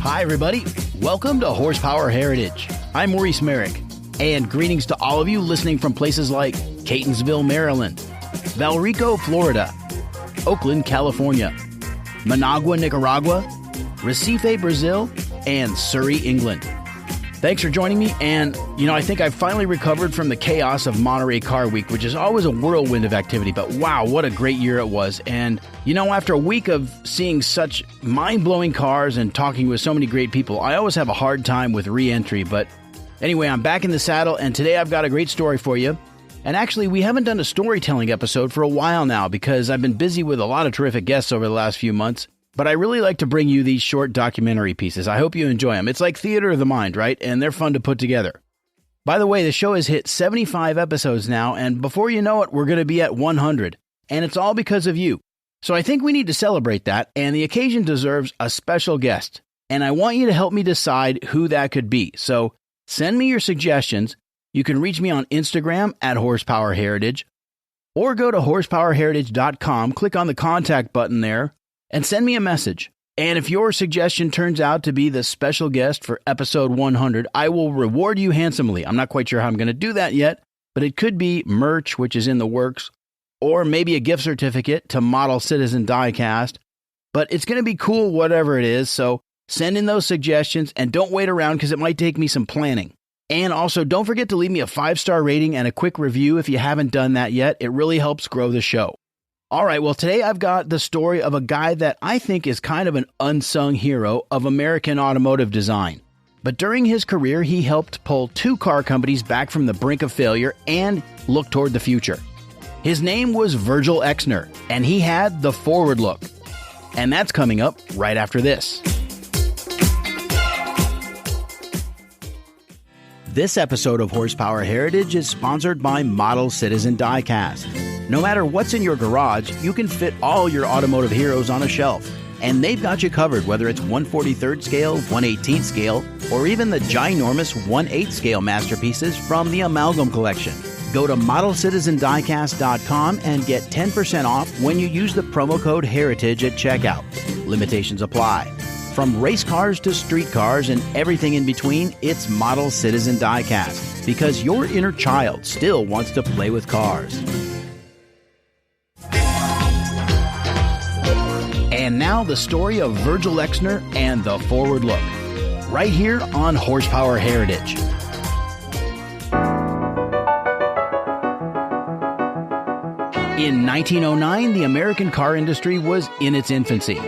Hi, everybody. Welcome to Horsepower Heritage. I'm Maurice Merrick, and greetings to all of you listening from places like Catonsville, Maryland, Valrico, Florida, Oakland, California, Managua, Nicaragua, Recife, Brazil, and Surrey, England. Thanks for joining me, and, I think I've finally recovered from the chaos of Monterey Car Week, which is always a whirlwind of activity, but wow, what a great year it was. And, after a week of seeing such mind-blowing cars and talking with so many great people, I always have a hard time with re-entry, but anyway, I'm back in the saddle, and today I've got a great story for you. And actually, we haven't done a storytelling episode for a while now because I've been busy with a lot of terrific guests over the last few months. But I really like to bring you these short documentary pieces. I hope you enjoy them. It's like theater of the mind, right? And they're fun to put together. By the way, the show has hit 75 episodes now, and before you know it, we're going to be at 100. And it's all because of you. So I think we need to celebrate that, and the occasion deserves a special guest. And I want you to help me decide who that could be. So send me your suggestions. You can reach me on Instagram at Horsepower Heritage, or go to horsepowerheritage.com, click on the contact button there, and send me a message. And if your suggestion turns out to be the special guest for episode 100, I will reward you handsomely. I'm not quite sure how I'm going to do that yet, but it could be merch, which is in the works, or maybe a gift certificate to Model Citizen Diecast. But it's going to be cool whatever it is, so send in those suggestions and don't wait around because it might take me some planning. And also, don't forget to leave me a 5-star rating and a quick review if you haven't done that yet. It really helps grow the show. All right, well, today I've got the story of a guy that I think is kind of an unsung hero of American automotive design. But during his career, he helped pull 2 car companies back from the brink of failure and look toward the future. His name was Virgil Exner, and he had the forward look. And that's coming up right after this. This episode of Horsepower Heritage is sponsored by Model Citizen Diecast. No matter what's in your garage, you can fit all your automotive heroes on a shelf. And they've got you covered, whether it's 1/43rd scale, 1/18th scale, or even the ginormous 1/8 scale masterpieces from the Amalgam Collection. Go to ModelCitizenDiecast.com and get 10% off when you use the promo code HERITAGE at checkout. Limitations apply. From race cars to street cars and everything in between, it's Model Citizen Diecast, because your inner child still wants to play with cars. And now the story of Virgil Exner and the forward look, right here on Horsepower Heritage. In 1909, the American car industry was in its infancy.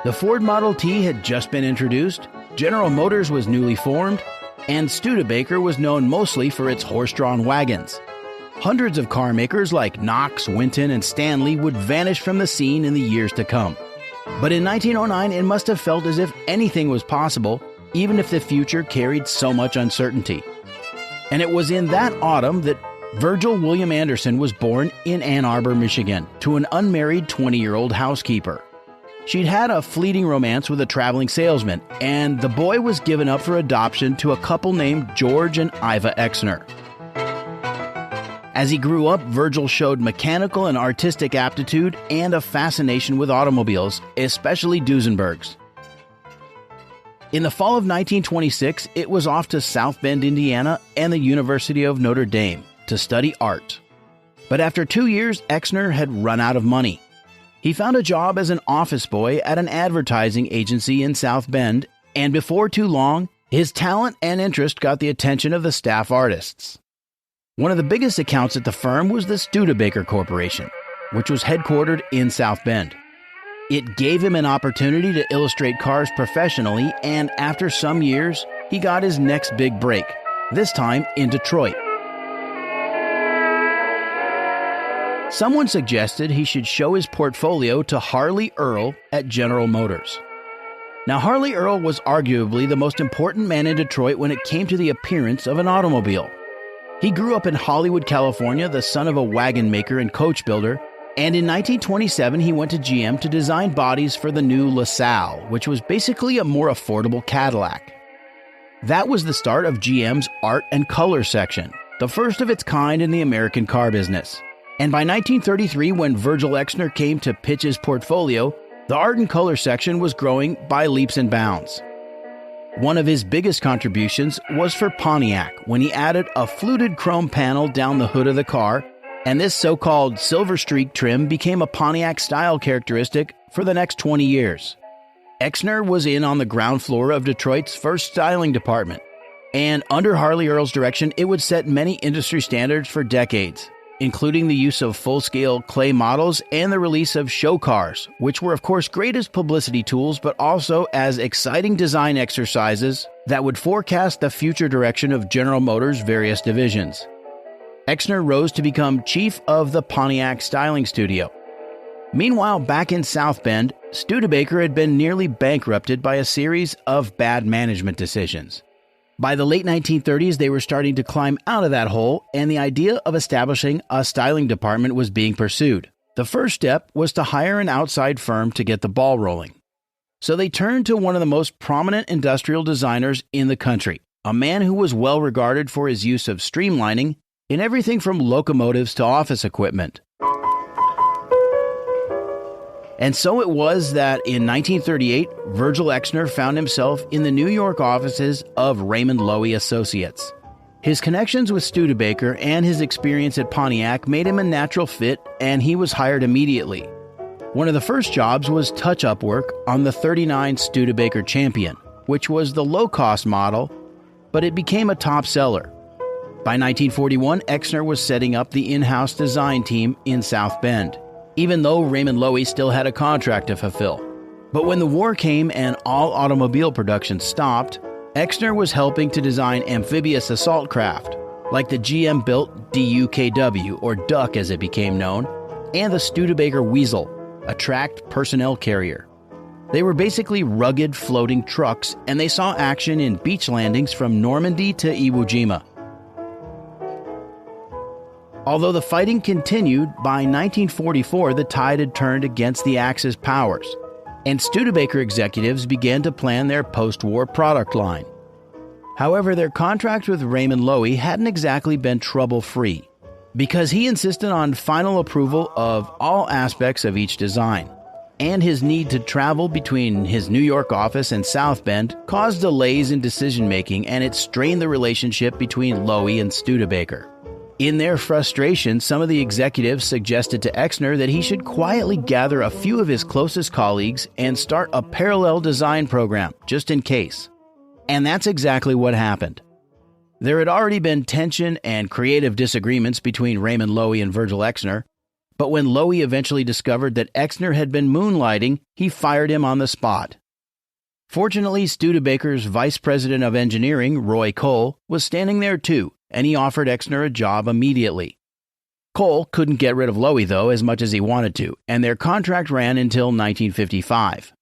The Ford Model T had just been introduced, General Motors was newly formed, and Studebaker was known mostly for its horse-drawn wagons. Hundreds of car makers like Knox, Winton, and Stanley would vanish from the scene in the years to come. But in 1909, it must have felt as if anything was possible, even if the future carried so much uncertainty. And it was in that autumn that Virgil William Anderson was born in Ann Arbor, Michigan, to an unmarried 20-year-old housekeeper. She'd had a fleeting romance with a traveling salesman, and the boy was given up for adoption to a couple named George and Iva Exner. As he grew up, Virgil showed mechanical and artistic aptitude and a fascination with automobiles, especially Duesenbergs. In the fall of 1926, it was off to South Bend, Indiana, and the University of Notre Dame to study art. But after 2 years, Exner had run out of money. He found a job as an office boy at an advertising agency in South Bend, and before too long, his talent and interest got the attention of the staff artists. One of the biggest accounts at the firm was the Studebaker Corporation, which was headquartered in South Bend. It gave him an opportunity to illustrate cars professionally, and after some years, he got his next big break, this time in Detroit. Someone suggested he should show his portfolio to Harley Earl at General Motors. Now, Harley Earl was arguably the most important man in Detroit when it came to the appearance of an automobile. He grew up in Hollywood, California, the son of a wagon maker and coach builder, and in 1927 he went to GM to design bodies for the new LaSalle, which was basically a more affordable Cadillac. That was the start of GM's art and color section, the first of its kind in the American car business. And by 1933, when Virgil Exner came to pitch his portfolio, the art and color section was growing by leaps and bounds. One of his biggest contributions was for Pontiac when he added a fluted chrome panel down the hood of the car, and this so-called silver streak trim became a Pontiac style characteristic for the next 20 years. Exner was in on the ground floor of Detroit's first styling department, and under Harley Earl's direction, it would set many industry standards for decades, including the use of full-scale clay models and the release of show cars, which were of course great as publicity tools, but also as exciting design exercises that would forecast the future direction of General Motors' various divisions. Exner rose to become chief of the Pontiac Styling Studio. Meanwhile, back in South Bend, Studebaker had been nearly bankrupted by a series of bad management decisions. By the late 1930s, they were starting to climb out of that hole, and the idea of establishing a styling department was being pursued. The first step was to hire an outside firm to get the ball rolling. So they turned to one of the most prominent industrial designers in the country, a man who was well regarded for his use of streamlining in everything from locomotives to office equipment. And so it was that in 1938, Virgil Exner found himself in the New York offices of Raymond Loewy Associates. His connections with Studebaker and his experience at Pontiac made him a natural fit, and he was hired immediately. One of the first jobs was touch-up work on the 39 Studebaker Champion, which was the low-cost model, but it became a top seller. By 1941, Exner was setting up the in-house design team in South Bend, even though Raymond Loewy still had a contract to fulfill. But when the war came and all automobile production stopped, Exner was helping to design amphibious assault craft, like the GM-built DUKW, or Duck as it became known, and the Studebaker Weasel, a tracked personnel carrier. They were basically rugged floating trucks, and they saw action in beach landings from Normandy to Iwo Jima. Although the fighting continued, by 1944 the tide had turned against the Axis powers, and Studebaker executives began to plan their post-war product line. However, their contract with Raymond Loewy hadn't exactly been trouble-free, because he insisted on final approval of all aspects of each design, and his need to travel between his New York office and South Bend caused delays in decision-making, and it strained the relationship between Loewy and Studebaker. In their frustration, some of the executives suggested to Exner that he should quietly gather a few of his closest colleagues and start a parallel design program, just in case. And that's exactly what happened. There had already been tension and creative disagreements between Raymond Loewy and Virgil Exner, but when Loewy eventually discovered that Exner had been moonlighting, he fired him on the spot. Fortunately, Studebaker's vice president of engineering, Roy Cole, was standing there too, and he offered Exner a job immediately. Cole couldn't get rid of Loewy, though, as much as he wanted to, and their contract ran until 1955.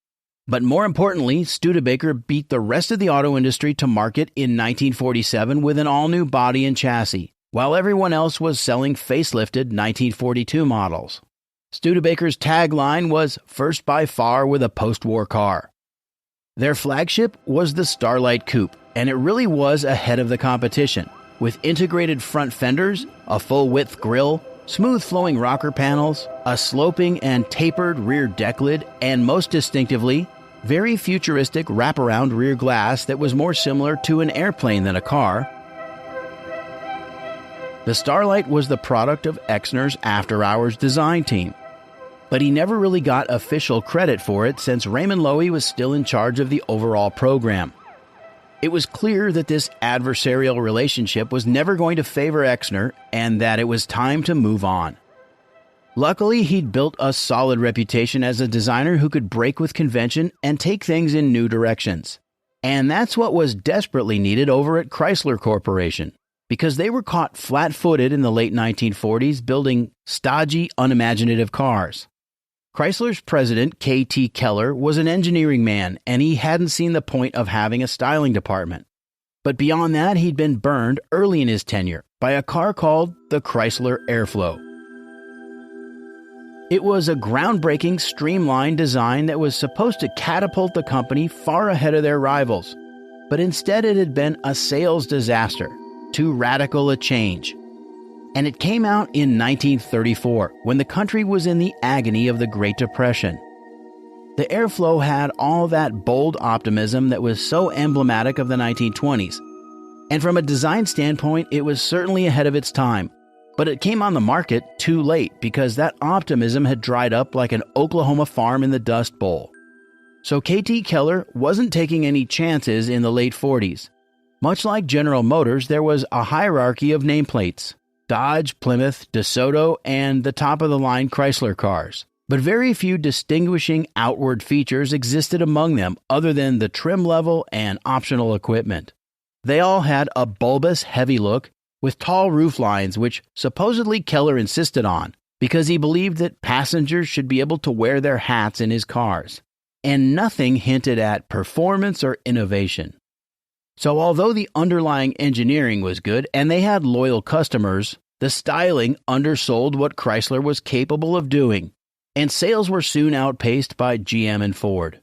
But more importantly, Studebaker beat the rest of the auto industry to market in 1947 with an all-new body and chassis, while everyone else was selling facelifted 1942 models. Studebaker's tagline was "First by far with a post-war car." Their flagship was the Starlight Coupe, and it really was ahead of the competition, with integrated front fenders, a full-width grille, smooth-flowing rocker panels, a sloping and tapered rear deck lid, and most distinctively, very futuristic wraparound rear glass that was more similar to an airplane than a car. The Starlight was the product of Exner's after-hours design team, but he never really got official credit for it since Raymond Loewy was still in charge of the overall program. It was clear that this adversarial relationship was never going to favor Exner and that it was time to move on. Luckily, he'd built a solid reputation as a designer who could break with convention and take things in new directions. And that's what was desperately needed over at Chrysler Corporation, because they were caught flat-footed in the late 1940s building stodgy, unimaginative cars. Chrysler's president, K.T. Keller, was an engineering man, and he hadn't seen the point of having a styling department. But beyond that, he'd been burned early in his tenure by a car called the Chrysler Airflow. It was a groundbreaking, streamlined design that was supposed to catapult the company far ahead of their rivals. But instead, it had been a sales disaster, too radical a change. And it came out in 1934, when the country was in the agony of the Great Depression. The airflow had all that bold optimism that was so emblematic of the 1920s. And from a design standpoint, it was certainly ahead of its time. But it came on the market too late because that optimism had dried up like an Oklahoma farm in the Dust Bowl. So KT Keller wasn't taking any chances in the late 40s. Much like General Motors, there was a hierarchy of nameplates: Dodge, Plymouth, DeSoto, and the top-of-the-line Chrysler cars. But very few distinguishing outward features existed among them other than the trim level and optional equipment. They all had a bulbous, heavy look with tall roof lines, which supposedly Keller insisted on because he believed that passengers should be able to wear their hats in his cars. And nothing hinted at performance or innovation. So although the underlying engineering was good and they had loyal customers, the styling undersold what Chrysler was capable of doing, and sales were soon outpaced by GM and Ford.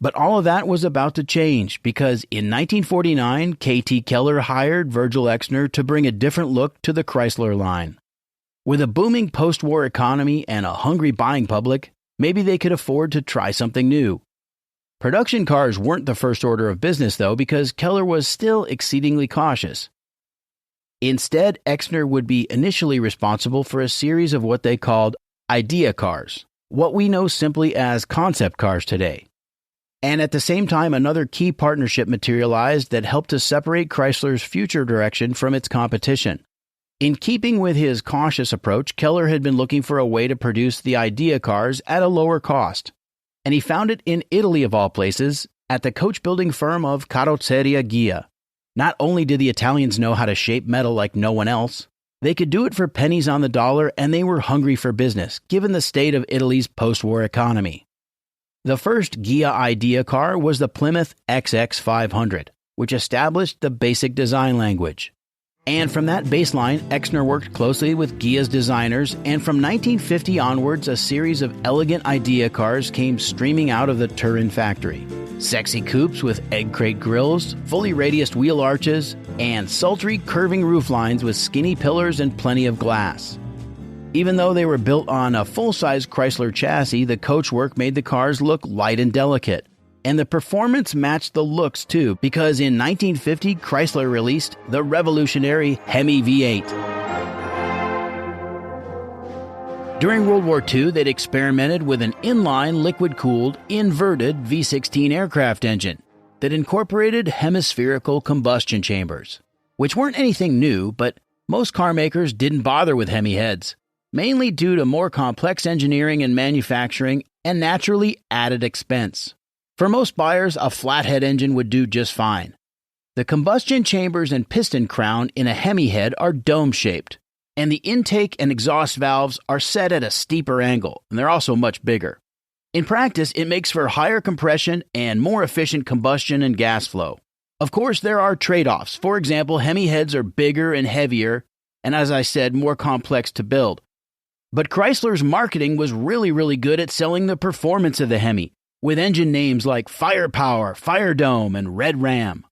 But all of that was about to change because in 1949, KT Keller hired Virgil Exner to bring a different look to the Chrysler line. With a booming post-war economy and a hungry buying public, maybe they could afford to try something new. Production cars weren't the first order of business, though, because Keller was still exceedingly cautious. Instead, Exner would be initially responsible for a series of what they called idea cars, what we know simply as concept cars today. And at the same time, another key partnership materialized that helped to separate Chrysler's future direction from its competition. In keeping with his cautious approach, Keller had been looking for a way to produce the idea cars at a lower cost. And he found it in Italy, of all places, at the coach-building firm of Carrozzeria Ghia. Not only did the Italians know how to shape metal like no one else, they could do it for pennies on the dollar, and they were hungry for business, given the state of Italy's post-war economy. The first Ghia idea car was the Plymouth XX500, which established the basic design language. And from that baseline, Exner worked closely with Ghia's designers, and from 1950 onwards, a series of elegant idea cars came streaming out of the Turin factory. Sexy coupes with egg crate grills, fully radiused wheel arches, and sultry curving rooflines with skinny pillars and plenty of glass. Even though they were built on a full-size Chrysler chassis, the coachwork made the cars look light and delicate. And the performance matched the looks too, because in 1950, Chrysler released the revolutionary Hemi V8. During World War II, they'd experimented with an inline, liquid-cooled, inverted V16 aircraft engine that incorporated hemispherical combustion chambers, which weren't anything new, but most car makers didn't bother with Hemi heads, mainly due to more complex engineering and manufacturing and naturally added expense. For most buyers, a flathead engine would do just fine. The combustion chambers and piston crown in a Hemi head are dome-shaped, and the intake and exhaust valves are set at a steeper angle, and they're also much bigger. In practice, it makes for higher compression and more efficient combustion and gas flow. Of course, there are trade-offs. For example, Hemi heads are bigger and heavier, and as I said, more complex to build. But Chrysler's marketing was really good at selling the performance of the Hemi, with engine names like Firepower, Fire Dome, and Red Ram.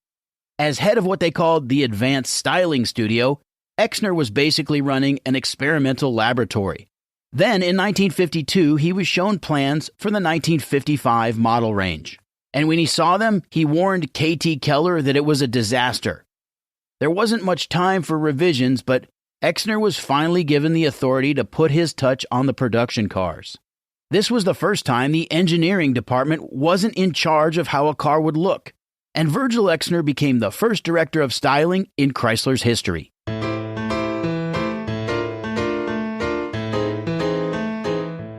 As head of what they called the Advanced Styling Studio, Exner was basically running an experimental laboratory. Then, in 1952, he was shown plans for the 1955 model range. And when he saw them, he warned KT Keller that it was a disaster. There wasn't much time for revisions, but Exner was finally given the authority to put his touch on the production cars. This was the first time the engineering department wasn't in charge of how a car would look, and Virgil Exner became the first director of styling in Chrysler's history.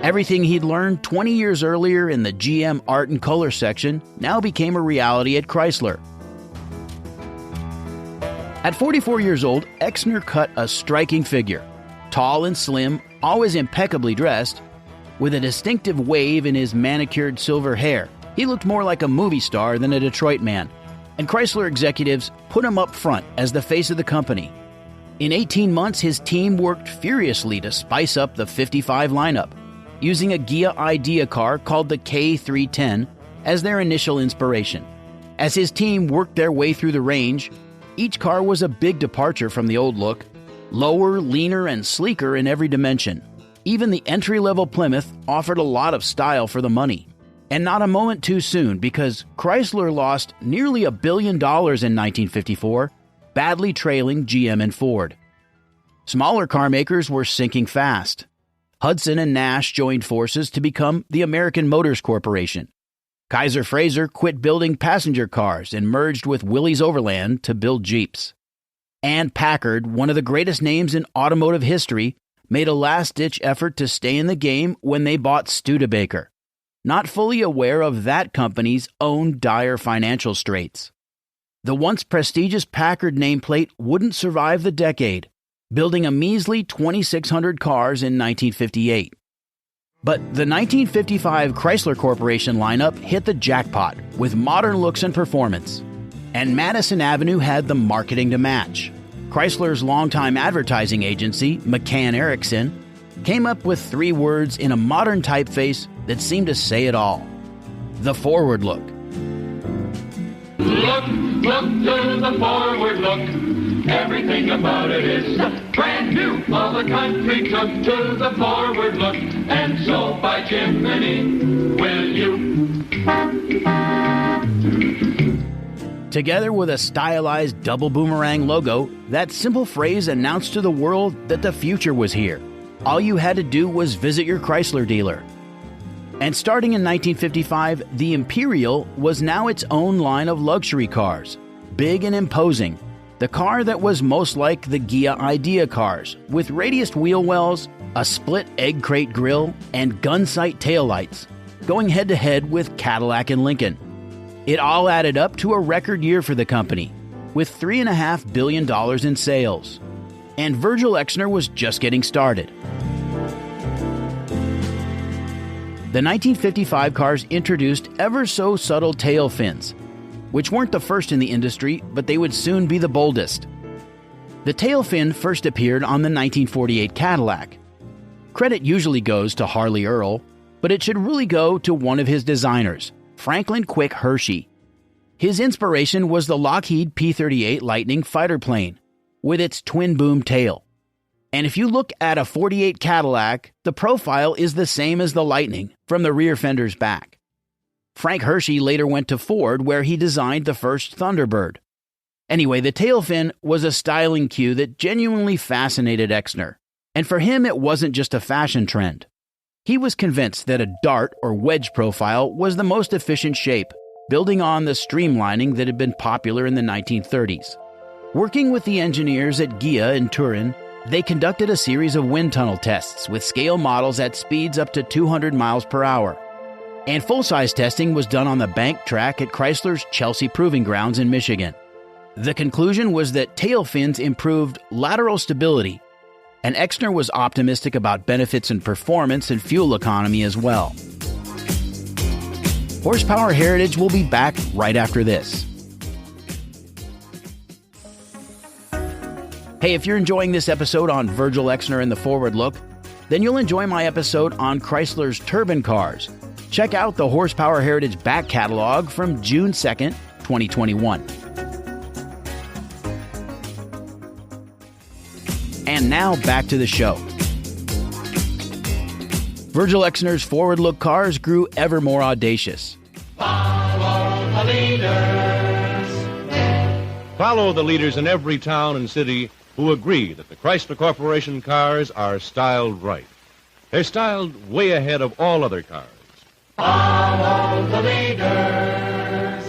Everything he'd learned 20 years earlier in the GM Art and Color section now became a reality at Chrysler. At 44 years old, Exner cut a striking figure, tall and slim, always impeccably dressed, with a distinctive wave in his manicured silver hair. He looked more like a movie star than a Detroit man, and Chrysler executives put him up front as the face of the company. In 18 months, his team worked furiously to spice up the 55 lineup, using a Ghia idea car called the K310 as their initial inspiration. As his team worked their way through the range, each car was a big departure from the old look, lower, leaner, and sleeker in every dimension. Even the entry-level Plymouth offered a lot of style for the money. And not a moment too soon, because Chrysler lost nearly $1 billion in 1954, badly trailing GM and Ford. Smaller car makers were sinking fast. Hudson and Nash joined forces to become the American Motors Corporation. Kaiser Frazer quit building passenger cars and merged with Willys Overland to build Jeeps. And Packard, one of the greatest names in automotive history, made a last-ditch effort to stay in the game when they bought Studebaker, not fully aware of that company's own dire financial straits. The once prestigious Packard nameplate wouldn't survive the decade, building a measly 2,600 cars in 1958. But the 1955 Chrysler Corporation lineup hit the jackpot with modern looks and performance, and Madison Avenue had the marketing to match. Chrysler's longtime advertising agency, McCann Erickson, came up with 3 words in a modern typeface that seemed to say it all: the forward look. Look to the forward look. Everything about it is brand new. All the country took to the forward look, and so by Jiminy will you. Together with a stylized double boomerang logo, that simple phrase announced to the world that the future was here. All you had to do was visit your Chrysler dealer. And starting in 1955, the Imperial was now its own line of luxury cars, big and imposing. The car that was most like the Ghia Idea cars, with radiused wheel wells, a split egg crate grille, and gun sight taillights, going head-to-head with Cadillac and Lincoln. It all added up to a record year for the company, with $3.5 billion in sales. And Virgil Exner was just getting started. The 1955 cars introduced ever-so-subtle tail fins, which weren't the first in the industry, but they would soon be the boldest. The tail fin first appeared on the 1948 Cadillac. Credit usually goes to Harley Earl, but it should really go to one of his designers, Franklin Quick Hershey. His inspiration was the Lockheed P-38 Lightning fighter plane, with its twin-boom tail. And if you look at a 48 Cadillac, the profile is the same as the Lightning, from the rear fenders back. Frank Hershey later went to Ford, where he designed the first Thunderbird. Anyway, the tail fin was a styling cue that genuinely fascinated Exner. And for him, it wasn't just a fashion trend. He was convinced that a dart or wedge profile was the most efficient shape, building on the streamlining that had been popular in the 1930s. Working with the engineers at Ghia in Turin, they conducted a series of wind tunnel tests with scale models at speeds up to 200 miles per hour. And full-size testing was done on the bank track at Chrysler's Chelsea Proving Grounds in Michigan. The conclusion was that tail fins improved lateral stability, and Exner was optimistic about benefits in performance and fuel economy as well. Horsepower Heritage will be back right after this. Hey, if you're enjoying this episode on Virgil Exner and the Forward Look, then you'll enjoy my episode on Chrysler's turbine cars. Check out the Horsepower Heritage back catalog from June 2nd, 2021. And now back to the show. Virgil Exner's Forward Look cars grew ever more audacious. Follow the leaders. Follow the leaders in every town and city who agree that the Chrysler Corporation cars are styled right. They're styled way ahead of all other cars. Follow the leaders.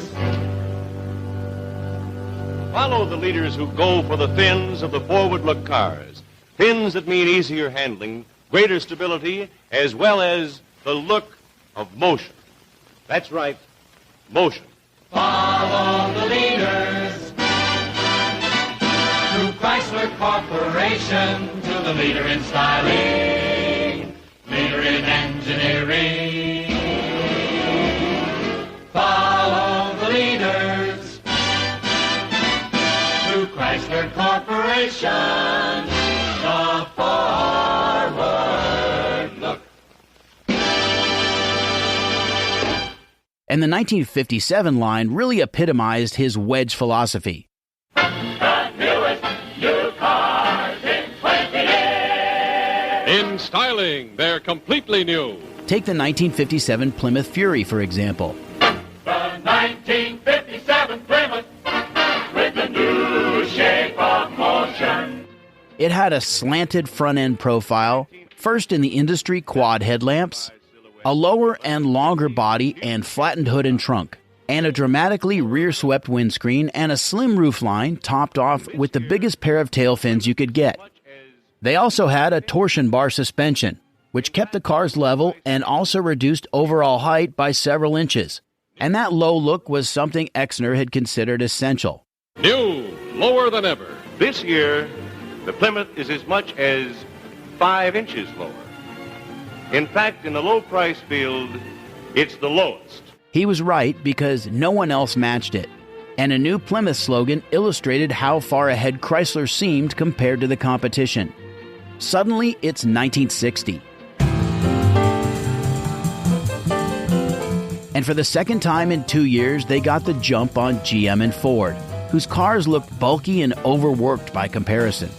Follow the leaders who go for the fins of the forward-look cars. Fins that mean easier handling, greater stability, as well as the look of motion. That's right, motion. Follow the leaders. Through Chrysler Corporation, to the leader in styling, leader in engineering. Follow the leaders. Through Chrysler Corporation, the forward look. And the 1957 line really epitomized his wedge philosophy. The newest new cars in 20 years. In styling, they're completely new. Take the 1957 Plymouth Fury, for example. The 1957 Plymouth with the new shape of motion. It had a slanted front-end profile, first in the industry quad headlamps, a lower and longer body and flattened hood and trunk, and a dramatically rear-swept windscreen and a slim roofline topped off with the biggest pair of tail fins you could get. They also had a torsion bar suspension, which kept the cars level and also reduced overall height by several inches. And that low look was something Exner had considered essential. New, lower than ever. This year, the Plymouth is as much as 5 inches lower. In fact, in the low-price field, it's the lowest. He was right because no one else matched it. And a new Plymouth slogan illustrated how far ahead Chrysler seemed compared to the competition. Suddenly, it's 1960. And for the second time in 2 years, they got the jump on GM and Ford, whose cars looked bulky and overworked by comparison.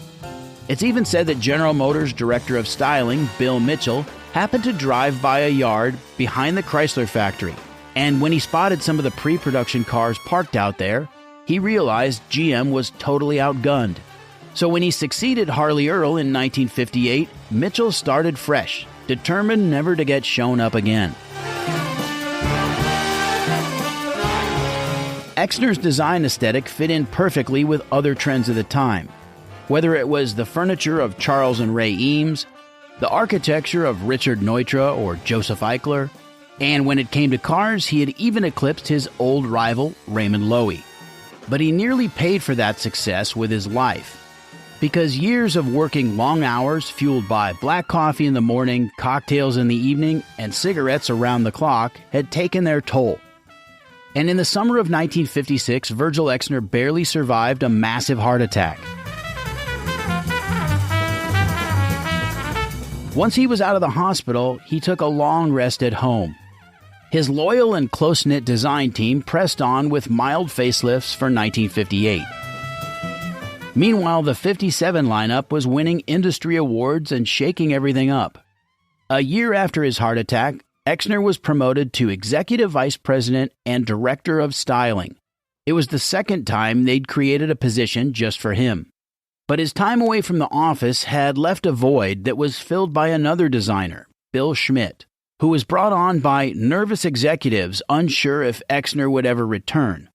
It's even said that General Motors Director of Styling, Bill Mitchell, happened to drive by a yard behind the Chrysler factory, and when he spotted some of the pre-production cars parked out there, he realized GM was totally outgunned. So when he succeeded Harley Earl in 1958, Mitchell started fresh, determined never to get shown up again. Exner's design aesthetic fit in perfectly with other trends of the time, whether it was the furniture of Charles and Ray Eames, the architecture of Richard Neutra or Joseph Eichler, and when it came to cars, he had even eclipsed his old rival, Raymond Loewy. But he nearly paid for that success with his life, because years of working long hours fueled by black coffee in the morning, cocktails in the evening, and cigarettes around the clock had taken their toll. And in the summer of 1956, Virgil Exner barely survived a massive heart attack. Once he was out of the hospital, he took a long rest at home. His loyal and close-knit design team pressed on with mild facelifts for 1958. Meanwhile, the 57 lineup was winning industry awards and shaking everything up. A year after his heart attack, Exner was promoted to Executive Vice President and Director of Styling. It was the second time they'd created a position just for him. But his time away from the office had left a void that was filled by another designer, Bill Schmidt, who was brought on by nervous executives unsure if Exner would ever return.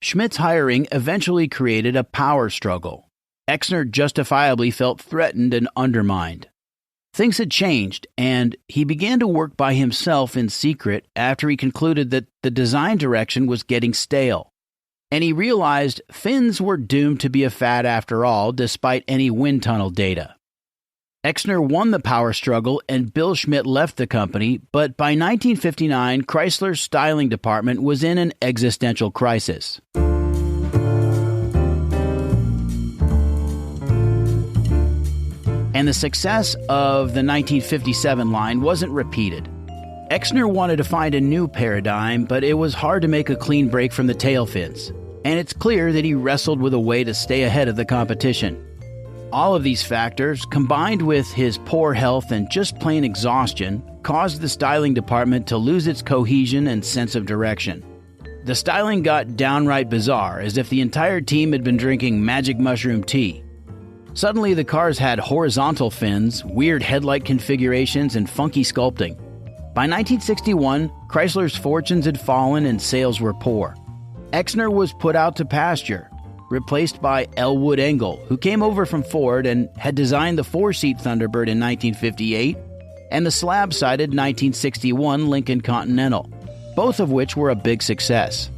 Schmidt's hiring eventually created a power struggle. Exner justifiably felt threatened and undermined. Things had changed, and he began to work by himself in secret after he concluded that the design direction was getting stale. And he realized fins were doomed to be a fad after all, despite any wind tunnel data. Exner won the power struggle and Bill Schmidt left the company, but by 1959, Chrysler's styling department was in an existential crisis. And the success of the 1957 line wasn't repeated. Exner wanted to find a new paradigm, but it was hard to make a clean break from the tail fins. And it's clear that he wrestled with a way to stay ahead of the competition. All of these factors, combined with his poor health and just plain exhaustion, caused the styling department to lose its cohesion and sense of direction. The styling got downright bizarre, as if the entire team had been drinking magic mushroom tea. Suddenly, the cars had horizontal fins, weird headlight configurations, and funky sculpting. By 1961, Chrysler's fortunes had fallen and sales were poor. Exner was put out to pasture, replaced by Elwood Engel, who came over from Ford and had designed the four-seat Thunderbird in 1958 and the slab-sided 1961 Lincoln Continental, both of which were a big success.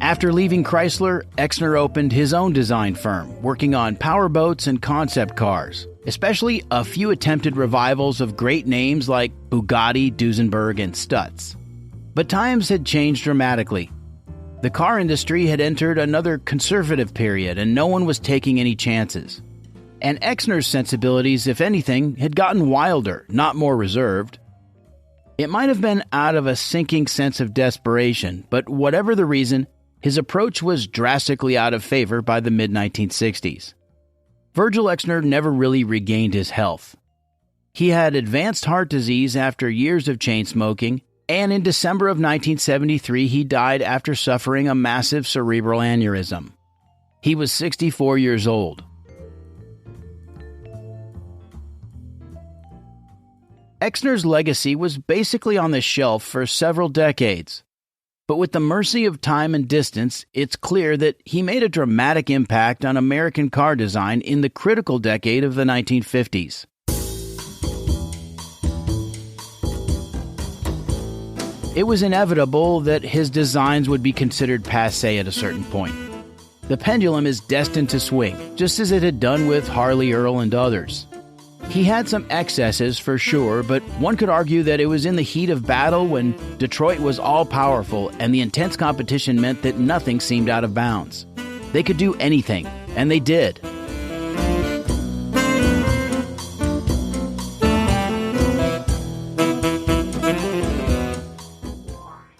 After leaving Chrysler, Exner opened his own design firm, working on powerboats and concept cars, especially a few attempted revivals of great names like Bugatti, Duesenberg, and Stutz. But times had changed dramatically. The car industry had entered another conservative period, and no one was taking any chances. And Exner's sensibilities, if anything, had gotten wilder, not more reserved. It might have been out of a sinking sense of desperation, but whatever the reason, his approach was drastically out of favor by the mid-1960s. Virgil Exner never really regained his health. He had advanced heart disease after years of chain smoking, and in December of 1973 he died after suffering a massive cerebral aneurysm. He was 64 years old. Exner's legacy was basically on the shelf for several decades. But with the mercy of time and distance, it's clear that he made a dramatic impact on American car design in the critical decade of the 1950s. It was inevitable that his designs would be considered passé at a certain point. The pendulum is destined to swing, just as it had done with Harley Earl and others. He had some excesses for sure, but one could argue that it was in the heat of battle when Detroit was all-powerful and the intense competition meant that nothing seemed out of bounds. They could do anything, and they did.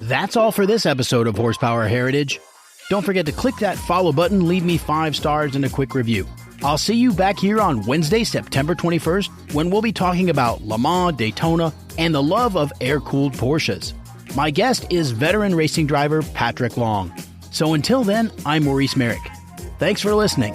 That's all for this episode of Horsepower Heritage. Don't forget to click that follow button, leave me 5 stars and a quick review. I'll see you back here on Wednesday, September 21st, when we'll be talking about Le Mans, Daytona, and the love of air-cooled Porsches. My guest is veteran racing driver Patrick Long. So until then, I'm Maurice Merrick. Thanks for listening.